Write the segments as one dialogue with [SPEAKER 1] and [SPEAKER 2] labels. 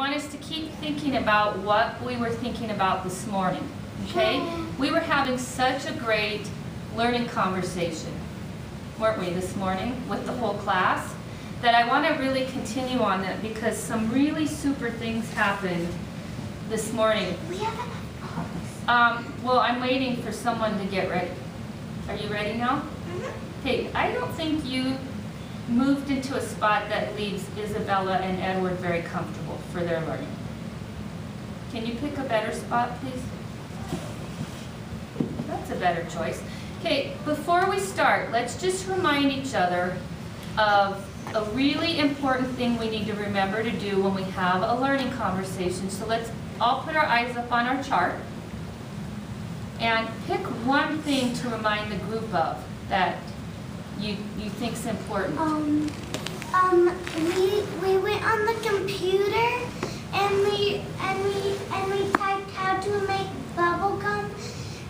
[SPEAKER 1] want us to keep thinking about what we were thinking about this morning, okay? We were having such a great learning conversation, weren't we, this morning with the whole class, that I want to really continue on that because some really super things happened this morning.
[SPEAKER 2] We haven't.
[SPEAKER 1] Well, I'm waiting for someone to get ready. Are you ready now?
[SPEAKER 2] Mm-hmm.
[SPEAKER 1] Hey, I don't think you moved into a spot that leaves Isabella and Edward very comfortable for their learning. Can you pick a better spot, please? That's a better choice. Okay, before we start, let's just remind each other of a really important thing we need to remember to do when we have a learning conversation. So let's all put our eyes up on our chart and pick one thing to remind the group of that you think's important.
[SPEAKER 2] We went on the computer and we typed how to make bubble gum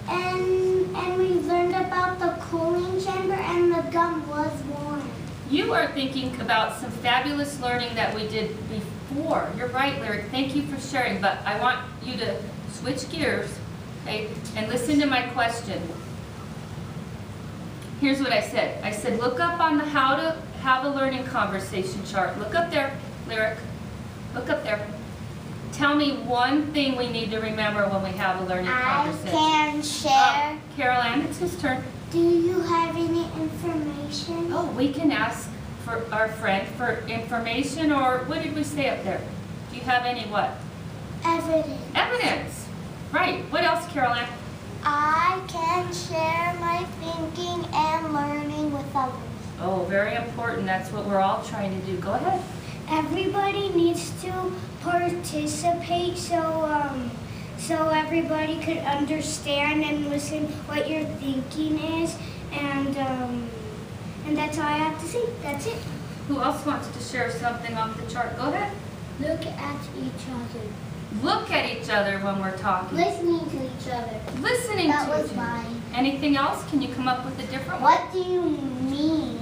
[SPEAKER 2] and we learned about the cooling chamber and the gum was warm.
[SPEAKER 1] You are thinking about some fabulous learning that we did before. You're right, Lyric. Thank you for sharing, but I want you to switch gears, okay, and listen to my question. Here's what I said. I said, look up on the how to have a learning conversation chart. Look up there, Lyric. Look up there. Tell me one thing we need to remember when we have a learning conversation.
[SPEAKER 2] I can share.
[SPEAKER 1] Carol Ann, it's his turn.
[SPEAKER 2] Do you have any information?
[SPEAKER 1] Oh, we can ask for our friend for information, or what did we say up there? Do you have any what?
[SPEAKER 2] Evidence.
[SPEAKER 1] Evidence. Right. What else, Carol Ann?
[SPEAKER 2] I can share my thinking and learning with others.
[SPEAKER 1] Oh, very important. That's what we're all trying to do. Go ahead.
[SPEAKER 2] Everybody needs to participate so everybody could understand and listen what your thinking is, and that's all I have to say. That's it.
[SPEAKER 1] Who else wants to share something off the chart? Go ahead.
[SPEAKER 2] Look at each other.
[SPEAKER 1] Look at each other when we're talking.
[SPEAKER 2] Listening to each other.
[SPEAKER 1] Listening
[SPEAKER 2] That
[SPEAKER 1] to
[SPEAKER 2] was
[SPEAKER 1] each other.
[SPEAKER 2] mine.
[SPEAKER 1] Anything else? Can you come up with a different one?
[SPEAKER 2] What do you mean?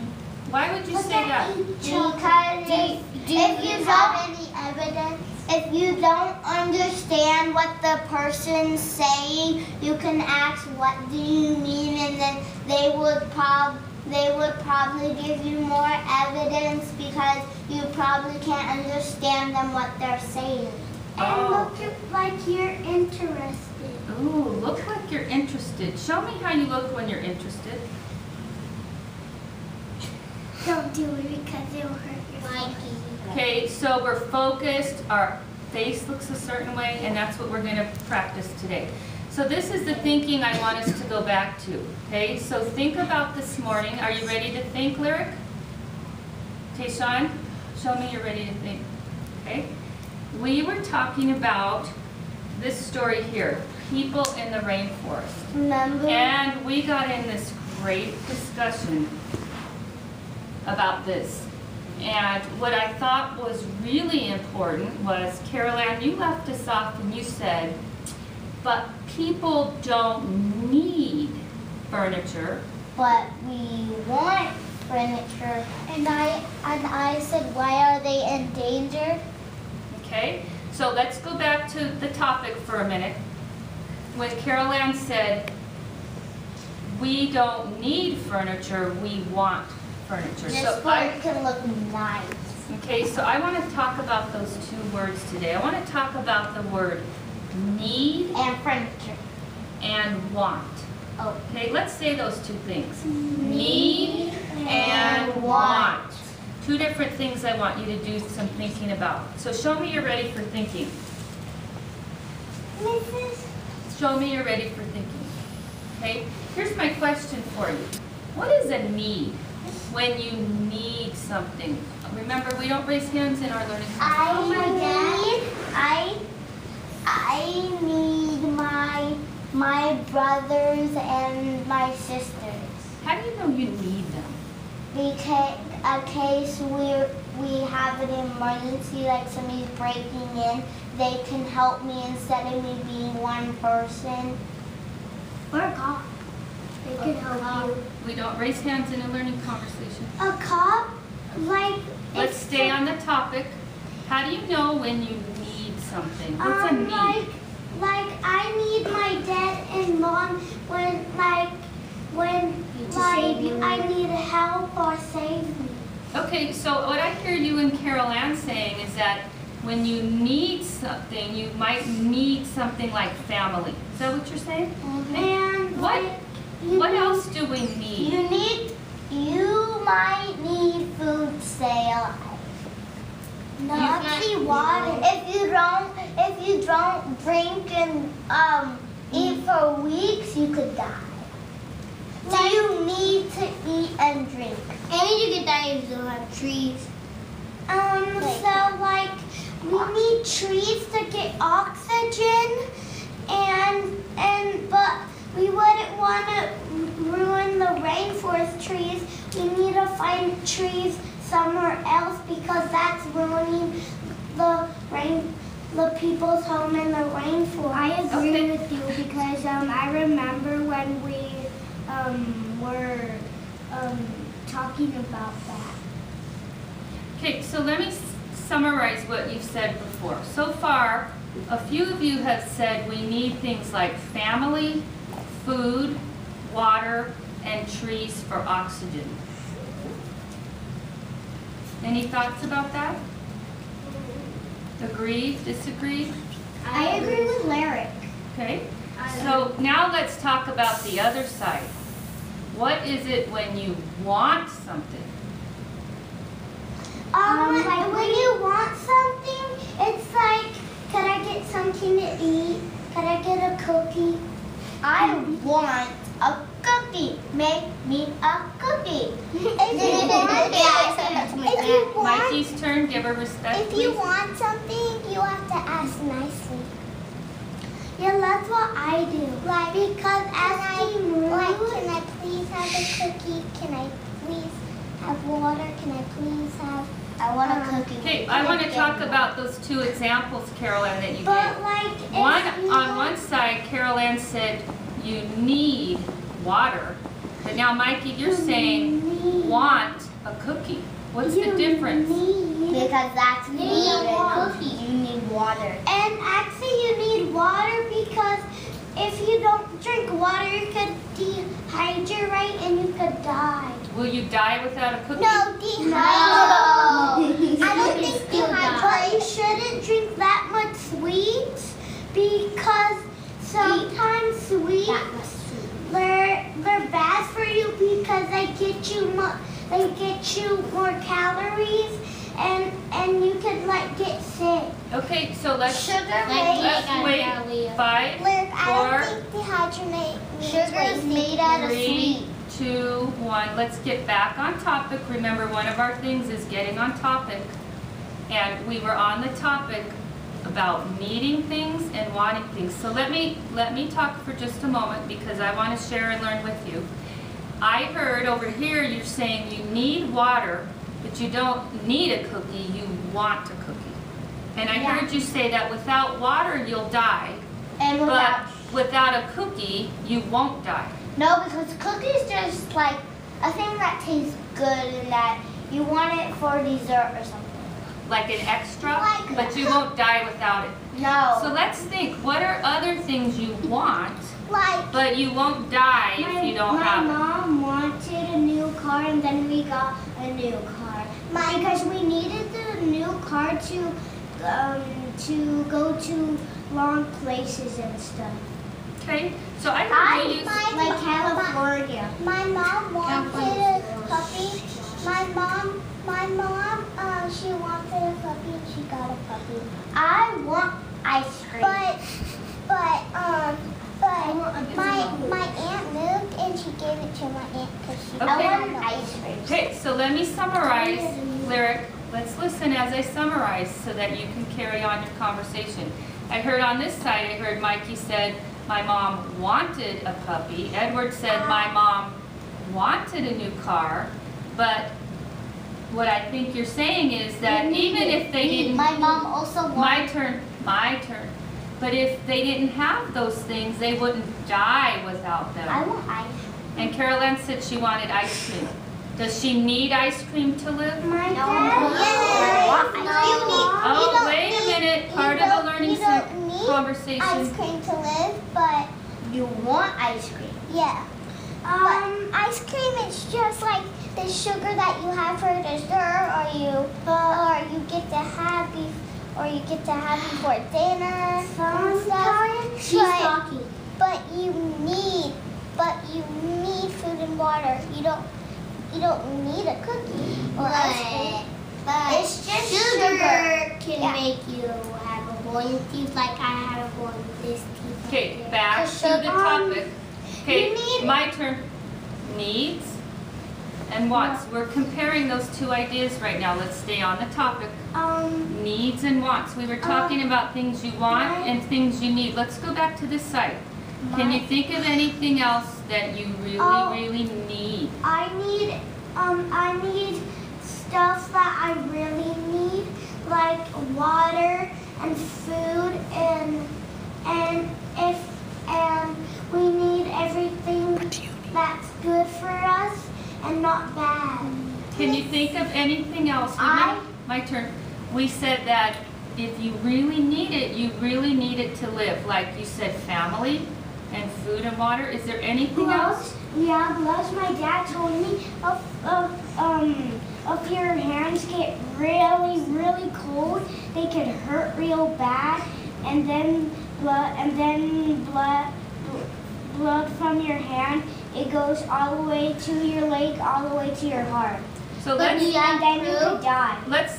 [SPEAKER 1] Why would you
[SPEAKER 2] Look
[SPEAKER 1] say
[SPEAKER 2] at
[SPEAKER 1] that?
[SPEAKER 2] each other. Because if you have any evidence, if you don't understand what the person's saying, you can ask, what do you mean? And then they would probably give you more evidence because you probably can't understand them what they're saying. And look like you're interested.
[SPEAKER 1] Ooh, look like you're interested. Show me how you look when you're interested.
[SPEAKER 2] Don't do it because it'll hurt your face.
[SPEAKER 1] Okay, so we're focused, our face looks a certain way, and that's what we're going to practice today. So this is the thinking I want us to go back to, okay? So think about this morning. Are you ready to think, Lyric? Okay, Sean, show me you're ready to think, okay? We were talking about this story here, people in the rainforest.
[SPEAKER 2] Remember?
[SPEAKER 1] And we got in this great discussion about this. And what I thought was really important was, Carol Ann, you left us off and you said, but people don't need furniture.
[SPEAKER 2] But we want furniture. And I said, why are they endangered?
[SPEAKER 1] Okay, so let's go back to the topic for a minute. When Carol Ann said, we don't need furniture, we want furniture.
[SPEAKER 2] This one can look nice.
[SPEAKER 1] Okay, so I want to talk about those two words today. I want to talk about the word need
[SPEAKER 2] And furniture.
[SPEAKER 1] and want.
[SPEAKER 2] Oh.
[SPEAKER 1] Okay, let's say those two things. Need and want. Two different things I want you to do some thinking about. So show me you're ready for thinking.
[SPEAKER 2] Mrs.
[SPEAKER 1] Show me you're ready for thinking. Okay, here's my question for you. What is a need? When you need something. Remember, we don't raise hands in our learning.
[SPEAKER 2] I need my brothers and my sisters.
[SPEAKER 1] How do you know you need them?
[SPEAKER 2] Because in case we have an emergency, like somebody's breaking in, they can help me instead of me being one person. Or a cop. They can help you.
[SPEAKER 1] We don't raise hands in a learning conversation.
[SPEAKER 2] A cop? Like...
[SPEAKER 1] Let's stay on the topic. How do you know when you need something? What's a need?
[SPEAKER 2] Like I need my dad and mom when I need help or save me.
[SPEAKER 1] Okay, so what I hear you and Carol Ann saying is that when you need something, you might need something like family. Is that what you're saying?
[SPEAKER 2] And
[SPEAKER 1] what else do we need?
[SPEAKER 2] You might need food to stay alive. Not water. If you don't drink and eat for weeks, you could die. So you need to eat and drink. And you could die if you don't have trees. We need trees to get oxygen, but we wouldn't want to ruin the rainforest trees. We need to find trees somewhere else because that's ruining the people's home in the rainforest. I agree with you because I remember when we were talking about that.
[SPEAKER 1] Okay, so let me summarize what you've said before. So far, a few of you have said we need things like family, food, water, and trees for oxygen. Any thoughts about that? Agreed? Disagreed?
[SPEAKER 2] I agree with Lyric.
[SPEAKER 1] Okay. So now let's talk about the other side. What is it when you want something?
[SPEAKER 2] When you want something, it's like, could I get something to eat? Could I get a cookie? I want a cookie. Make me a cookie.
[SPEAKER 1] Mikey's turn. Give her respect,
[SPEAKER 2] If
[SPEAKER 1] please.
[SPEAKER 2] you want something, you have to ask nicely. Yeah, that's what I do. Because asking rude. Can I please have a cookie? Can I please have water? Can I please have? I want a cookie.
[SPEAKER 1] Okay, I want to talk about those two examples, Carol Ann, that you gave. On one side, Carol Ann said you need water, but now Mikey, you're saying want a cookie. What's the difference?
[SPEAKER 2] Because that's cookie. You need water. And actually, you need water because if you don't drink water, you could dehydrate and you could die.
[SPEAKER 1] Will you die without a cookie?
[SPEAKER 2] No, dehydrate. I don't think dehydrate. But you shouldn't drink that much sweets because sometimes sweets they're bad for you because they get you more calories and you could get sick.
[SPEAKER 1] Okay, so let's
[SPEAKER 2] Sugar
[SPEAKER 1] wait. 5, 4,
[SPEAKER 2] Sugar is made out of
[SPEAKER 1] 3,
[SPEAKER 2] sweet.
[SPEAKER 1] 2, 1. Let's get back on topic. Remember, one of our things is getting on topic. And we were on the topic about needing things and wanting things. So let me talk for just a moment because I want to share and learn with you. I heard over here you're saying you need water, but you don't need a cookie, you want a cookie. And I heard you say that without water you'll die,
[SPEAKER 2] And
[SPEAKER 1] but without a cookie you won't die.
[SPEAKER 2] No, because cookies just like a thing that tastes good and that you want it for dessert or something.
[SPEAKER 1] Like an extra,
[SPEAKER 2] Like-
[SPEAKER 1] but you won't die without it.
[SPEAKER 2] No.
[SPEAKER 1] So let's think, what are other things you want,
[SPEAKER 2] Like
[SPEAKER 1] but you won't die if you don't have it?
[SPEAKER 2] My mom wanted a new car and then we got a new car. Because we needed the new car to go to long places and stuff.
[SPEAKER 1] Okay, so I heard you use...
[SPEAKER 2] Like California. My mom wanted a puppy. My mom, she wanted a puppy and she got a puppy. I want ice cream. But my aunt moved and she gave it to my aunt because she wanted ice cream.
[SPEAKER 1] Okay, so let me summarize, Lyric. Let's listen as I summarize so that you can carry on your conversation. I heard on this side, I heard Mikey said, my mom wanted a puppy. Edward said, my mom wanted a new car. But what I think you're saying is that even if they didn't...
[SPEAKER 2] My mom also wanted...
[SPEAKER 1] My turn. But if they didn't have those things, they wouldn't die without them.
[SPEAKER 2] I want ice cream.
[SPEAKER 1] And Carol Ann said she wanted ice cream. Does she need ice cream to live?
[SPEAKER 2] My dad...
[SPEAKER 1] Oh, wait a minute. Part of the learning
[SPEAKER 2] You
[SPEAKER 1] some
[SPEAKER 2] don't need
[SPEAKER 1] conversation.
[SPEAKER 2] ice cream to live, but you want ice cream. Yeah. Ice cream is just like the sugar that you have for dessert, or you get to have before dinner. Sometimes she's talking. But you need food and water. You don't need a cookie or ice cream. But it's just sugar can make you have a hole in teeth, like I have a hole in this teeth.
[SPEAKER 1] Okay, back to the topic. Okay, my turn. Needs and wants. We're comparing those two ideas right now. Let's stay on the topic. Needs and wants. We were talking about things you want and things you need. Let's go back to this side. Can you think of anything else that you really need?
[SPEAKER 2] I need stuff that I really need, like water and food, and we need everything that's good for us and not bad.
[SPEAKER 1] Can you think of anything else? My turn. We said that if you really need it, you really need it to live. Like you said, family and food and water. Is there anything else?
[SPEAKER 2] Yeah, gloves. My dad told me if your hands get really cold, they could hurt real bad, and then blood from your hand, it goes all the way to your leg, all the way to your heart.
[SPEAKER 1] So
[SPEAKER 2] and then you could die.
[SPEAKER 1] Let's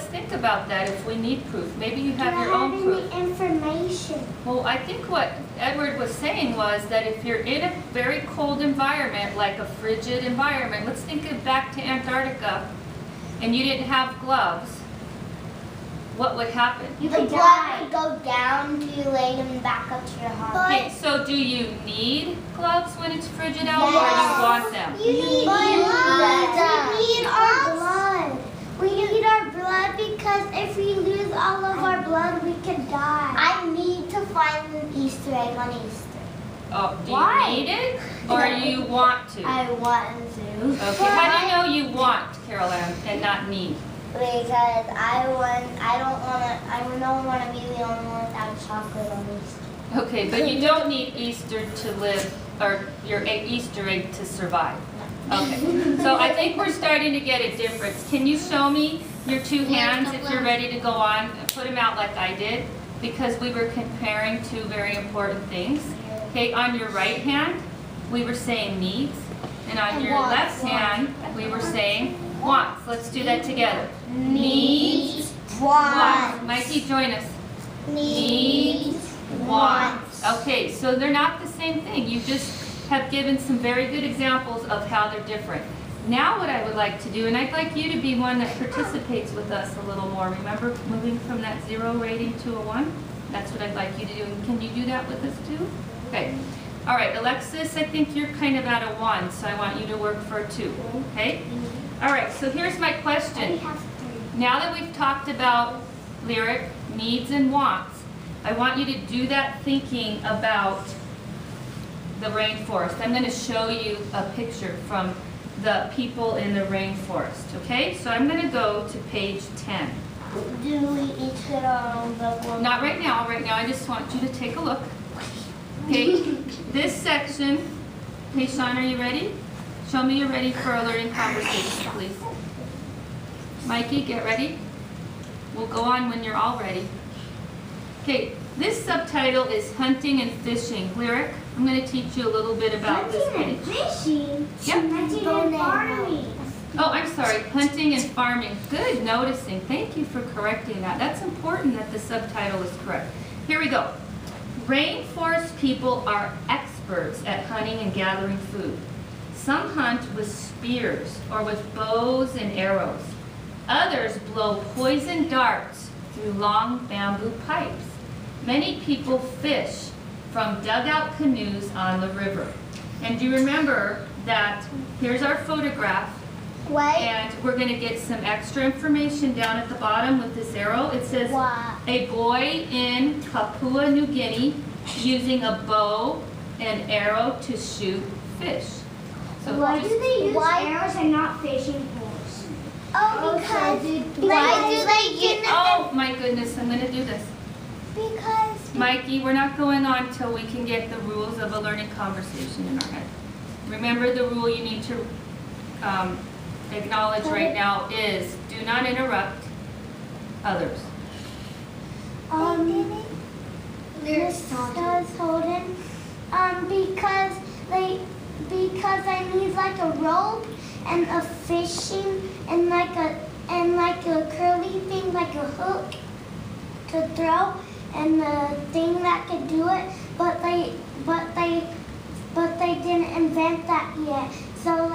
[SPEAKER 1] think about that if we need proof. Maybe you have your own proof.
[SPEAKER 2] Any information?
[SPEAKER 1] Well, I think what Edward was saying was that if you're in a very cold environment, like a frigid environment, let's think of back to Antarctica, and you didn't have gloves, what would happen?
[SPEAKER 2] The blood could go down to your leg and back up to your heart.
[SPEAKER 1] Okay, so do you need gloves when it's frigid out, or do you want them?
[SPEAKER 2] We need our blood. We need our blood because if we lose all of our blood, we could die. I need to find an Easter egg on Easter.
[SPEAKER 1] Oh, do you need it, or you want to?
[SPEAKER 2] I want to.
[SPEAKER 1] Okay, how do you know you want, Carol Ann, and not need?
[SPEAKER 2] Because I don't want to be the only one without chocolate on Easter.
[SPEAKER 1] Okay, but you don't need Easter to live, or your Easter egg to survive. Okay, so I think we're starting to get a difference. Can you show me your two hands if you're ready to go on? Put them out like I did, because we were comparing two very important things. Okay, on your right hand, we were saying needs, and on your left hand, we were saying wants. Let's do that together. Needs, wants. Mikey, join us. Needs, wants. Okay, so they're not the same thing. You just have given some very good examples of how they're different. Now what I would like to do, and I'd like you to be one that participates with us a little more. Remember moving from that 0 rating to a 1? That's what I'd like you to do. And can you do that with us too? Okay. All right, Alexis, I think you're kind of at a 1, so I want you to work for a 2. Okay? All right, so here's my question. Now that we've talked about lyric, needs, and wants, I want you to do that thinking about the rainforest. I'm going to show you a picture from the people in the rainforest, okay? So I'm going to go to page 10.
[SPEAKER 2] Do we each get our own book?
[SPEAKER 1] Not right now. Right now, I just want you to take a look. Okay, this section, okay, Sean, are you ready? Show me you're ready for a learning conversation, please. Mikey, get ready. We'll go on when you're all ready. Okay, this subtitle is Hunting and Fishing. Lyric, I'm going to teach you a little bit about this page.
[SPEAKER 2] Hunting and fishing?
[SPEAKER 1] Yep.
[SPEAKER 2] Hunting and farming.
[SPEAKER 1] Oh, I'm sorry, hunting and farming. Good noticing. Thank you for correcting that. That's important that the subtitle is correct. Here we go. Rainforest people are experts at hunting and gathering food. Some hunt with spears or with bows and arrows. Others blow poison darts through long bamboo pipes. Many people fish from dugout canoes on the river. And do you remember that here's our photograph, and we're going to get some extra information down at the bottom with this arrow. It says a boy in Papua New Guinea using a bow and arrow to shoot fish. So
[SPEAKER 2] why do they use arrows and not fishing poles? Oh, because why do they use?
[SPEAKER 1] Oh my goodness, I'm gonna do this.
[SPEAKER 2] Because
[SPEAKER 1] Mikey, we're not going on till we can get the rules of a learning conversation in our head. Remember, the rule you need to acknowledge right now is do not interrupt others.
[SPEAKER 2] Does Holden? Because I need like a rope and a fishing and like a curly thing like a hook to throw and the thing that could do it, but they didn't invent that yet. So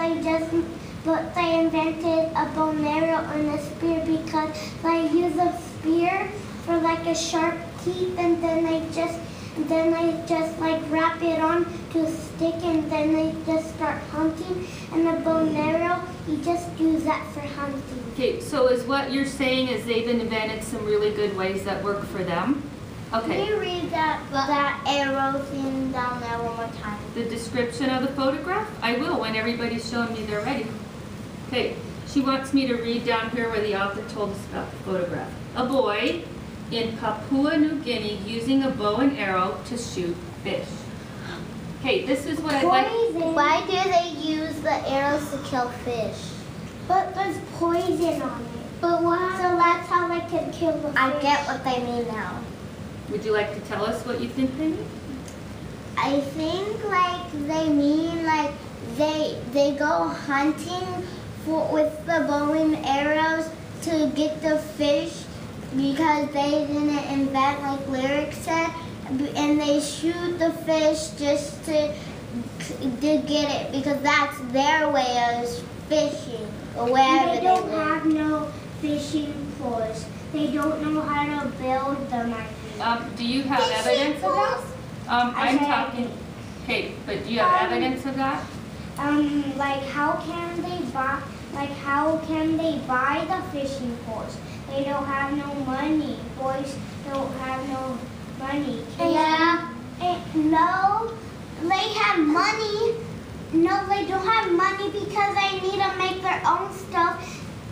[SPEAKER 2] but they invented a bow and arrow and a spear because they use a spear for like a sharp teeth, and then they just like wrap it on to a stick, and then they just start hunting. And the bow and arrow, you just use that for hunting.
[SPEAKER 1] Okay, so is what you're saying is they've invented some really good ways that work for them? Okay.
[SPEAKER 2] Can you read that arrow thing down there one more time?
[SPEAKER 1] The description of the photograph? I will when everybody's showing me they're ready. Okay, she wants me to read down here where the author told us about the photograph. A boy in Papua New Guinea using a bow and arrow to shoot fish. Okay, this is what I'd like.
[SPEAKER 2] Why do they use the arrows to kill fish? But there's poison on it. But why? So that's how they can kill the fish. I get what they mean now.
[SPEAKER 1] Would you like to tell us what you think they mean?
[SPEAKER 2] I think like they mean like they go hunting with the bow and arrows to get the fish because they didn't invent like Lyric said, and they shoot the fish just to get it because that's their way of fishing or wherever they don't have no fishing poles. They don't know how to build them.
[SPEAKER 1] Do you have evidence of that? I'm talking. Okay, but do you have evidence of that?
[SPEAKER 2] Like how can they buy the fishing poles? They don't have no money. Boys don't have no money. Yeah. No, they have money. No, they don't have money because they need to make their own stuff.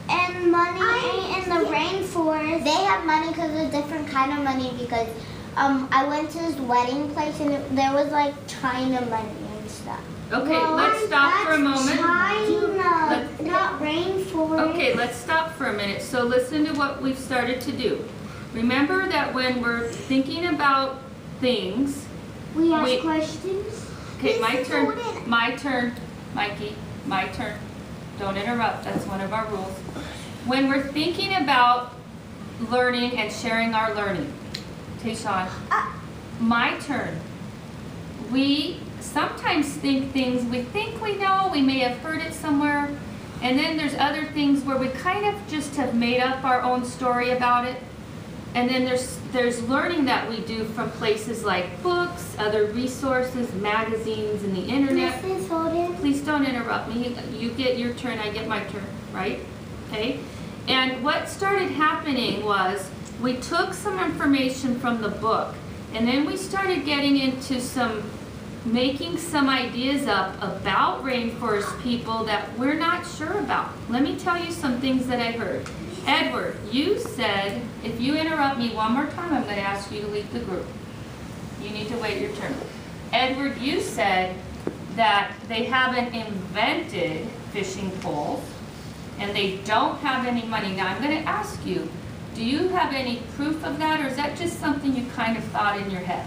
[SPEAKER 2] And money ain't in the rainforest. They have money because of a different kind of money because I went to this wedding place and there was like China money and stuff.
[SPEAKER 1] Okay, well, let's stop for a moment.
[SPEAKER 2] China, not rainforest.
[SPEAKER 1] Okay, let's stop for a minute. So listen to what we've started to do. Remember that when we're thinking about things,
[SPEAKER 2] we ask questions.
[SPEAKER 1] Okay, my turn. My turn, Mikey. My turn. Don't interrupt. That's one of our rules. When we're thinking about learning and sharing our learning, Tayshawn, my turn. We sometimes think things we think we know, we may have heard it somewhere, and then there's other things where we kind of just have made up our own story about it. And then there's learning that we do from places like books, other resources, magazines, and the internet.
[SPEAKER 2] Mrs. Holden.
[SPEAKER 1] Please don't interrupt me. You get your turn, I get my turn, right? Okay? And what started happening was we took some information from the book, and then we started getting into making some ideas up about rainforest people that we're not sure about. Let me tell you some things that I heard. Edward, you said, if you interrupt me one more time, I'm going to ask you to leave the group. You need to wait your turn. Edward, you said that they haven't invented fishing poles and they don't have any money. Now I'm going to ask you, do you have any proof of that, or is that just something you kind of thought in your head?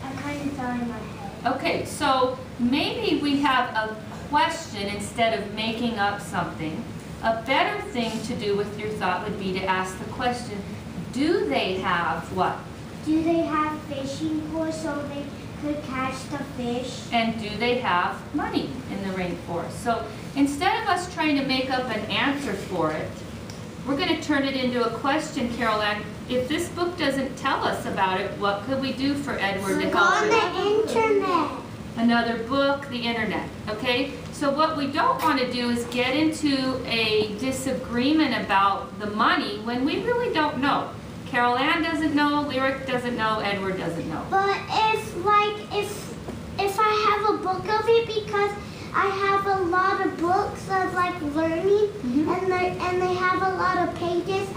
[SPEAKER 2] I kind of thought in my head.
[SPEAKER 1] Okay, so maybe we have a question instead of making up something. A better thing to do with your thought would be to ask the question, do they have what?
[SPEAKER 2] Do they have fishing poles so they could catch the fish?
[SPEAKER 1] And do they have money in the rainforest? So instead of us trying to make up an answer for it, we're going to turn it into a question, Carol Ann. If this book doesn't tell us about it, what could we do for Edward to help
[SPEAKER 2] on the internet.
[SPEAKER 1] Another book, the internet, okay? So what we don't want to do is get into a disagreement about the money when we really don't know. Carol Ann doesn't know, Lyric doesn't know, Edward doesn't know.
[SPEAKER 2] But if I have a book of it because I have a lot of books of like learning, and they have a lot of pages.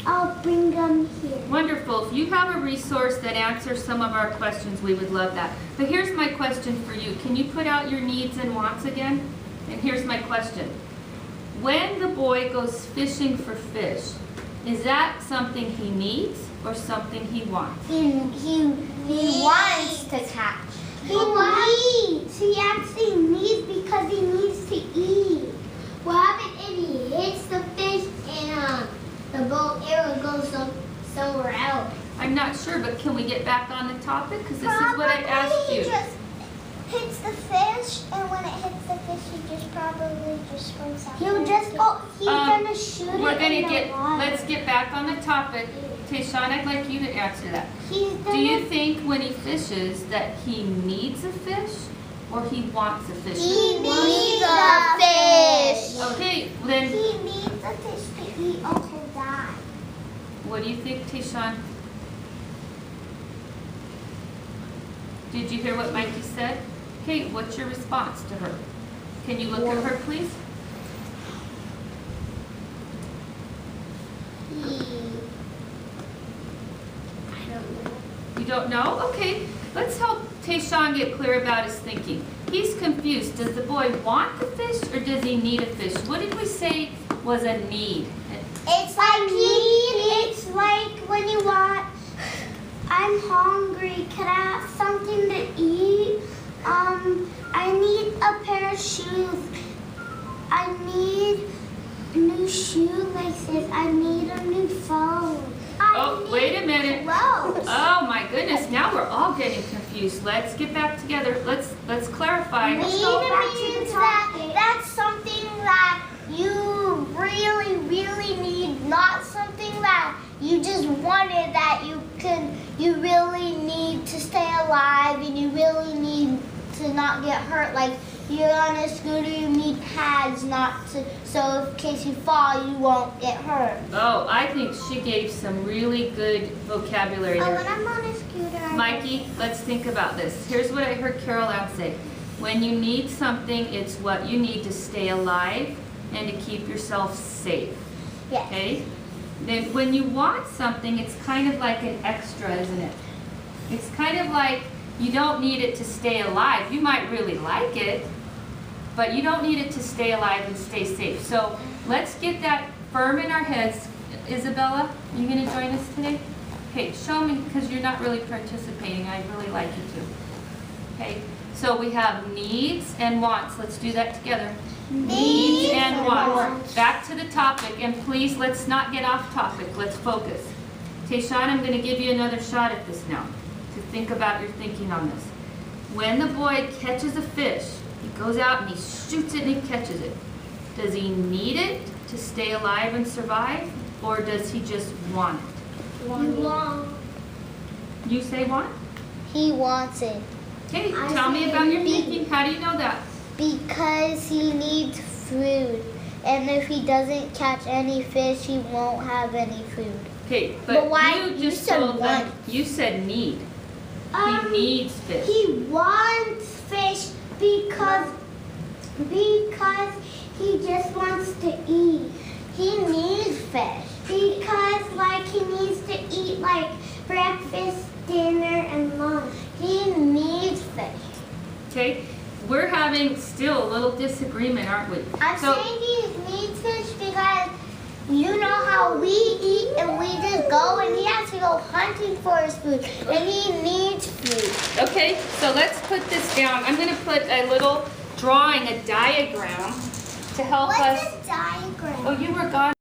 [SPEAKER 2] I'll bring them here.
[SPEAKER 1] Wonderful. If you have a resource that answers some of our questions, we would love that. But here's my question for you. Can you put out your needs and wants again? And here's my question. When the boy goes fishing for fish, is that something he needs or something he wants?
[SPEAKER 2] He wants to catch. He needs. He actually needs because he needs to eat. What happens if he hits the fish and the bow arrow goes somewhere else?
[SPEAKER 1] I'm not sure, but can we get back on the topic? Because this is what I asked you.
[SPEAKER 2] He just hits the fish, and when it hits the fish, he just probably just swims out. He'll just go. He's gonna shoot it.
[SPEAKER 1] We're gonna let's get back on the topic. Tayshawn, I'd like you to answer that. Do you think when he fishes that he needs a fish or he wants a fish?
[SPEAKER 2] He needs a fish.
[SPEAKER 1] Okay, then
[SPEAKER 2] He needs a fish to eat or to die.
[SPEAKER 1] what do you think, Tayshawn? Did you hear what Mikey said? Okay, what's your response to her? Can you look at her, please?
[SPEAKER 2] I don't know.
[SPEAKER 1] You don't know? Okay, let's help Tayshawn get clear about his thinking. He's confused. Does the boy want the fish or does he need a fish? What did we say was a need?
[SPEAKER 2] It's like it's like when you want, I'm hungry, can I have something to eat? I need a pair of shoes. I need new shoelaces. I need a new phone.
[SPEAKER 1] Oh, wait a minute.
[SPEAKER 2] Clothes.
[SPEAKER 1] Oh my goodness, now we're all getting confused. Let's get back together. Let's clarify.
[SPEAKER 2] That's something that you really, really need, not something that you just wanted, that you really need to stay alive and you really need to not get hurt. Like you're on a scooter, you need pads so in case you fall, you won't get hurt.
[SPEAKER 1] Oh, I think she gave some really good vocabulary
[SPEAKER 2] Oh,
[SPEAKER 1] there.
[SPEAKER 2] when I'm on a scooter,
[SPEAKER 1] Mikey, let's think about this. Here's what I heard Carol Ann say. When you need something, it's what you need to stay alive and to keep yourself safe.
[SPEAKER 2] Yes.
[SPEAKER 1] Okay? Then when you want something, it's kind of like an extra, isn't it? It's kind of like you don't need it to stay alive. You might really like it, but you don't need it to stay alive and stay safe. So let's get that firm in our heads. Isabella, you gonna join us today? Okay, show me, because you're not really participating. I'd really like you to. Okay, so we have needs and wants. Let's do that together. Needs and wants. Back to the topic, and please, let's not get off topic. Let's focus. Tayshawn, I'm gonna give you another shot at this now, to think about your thinking on this. When the boy catches a fish, he goes out and he shoots it and he catches it. Does he need it to stay alive and survive, or does he just want it? You say want?
[SPEAKER 2] He wants it.
[SPEAKER 1] Okay, tell me about your thinking. How do you know that?
[SPEAKER 2] Because he needs food. And if he doesn't catch any fish, he won't have any food.
[SPEAKER 1] Okay,
[SPEAKER 2] But
[SPEAKER 1] but
[SPEAKER 2] why-
[SPEAKER 1] you
[SPEAKER 2] you
[SPEAKER 1] just
[SPEAKER 2] said
[SPEAKER 1] told them,
[SPEAKER 2] want.
[SPEAKER 1] you said need. He needs fish.
[SPEAKER 2] He wants fish because he just wants to eat. He needs fish because he needs to eat breakfast, dinner, and lunch. He needs fish.
[SPEAKER 1] Okay, we're having still a little disagreement, aren't we?
[SPEAKER 2] I'm saying he needs fish because you know how we eat and we just go, and he has to go hunting for his food, and he needs food.
[SPEAKER 1] Okay, so let's put this down. I'm going to put a little drawing, a diagram to help us.
[SPEAKER 2] What's a diagram?
[SPEAKER 1] Oh, you were gone.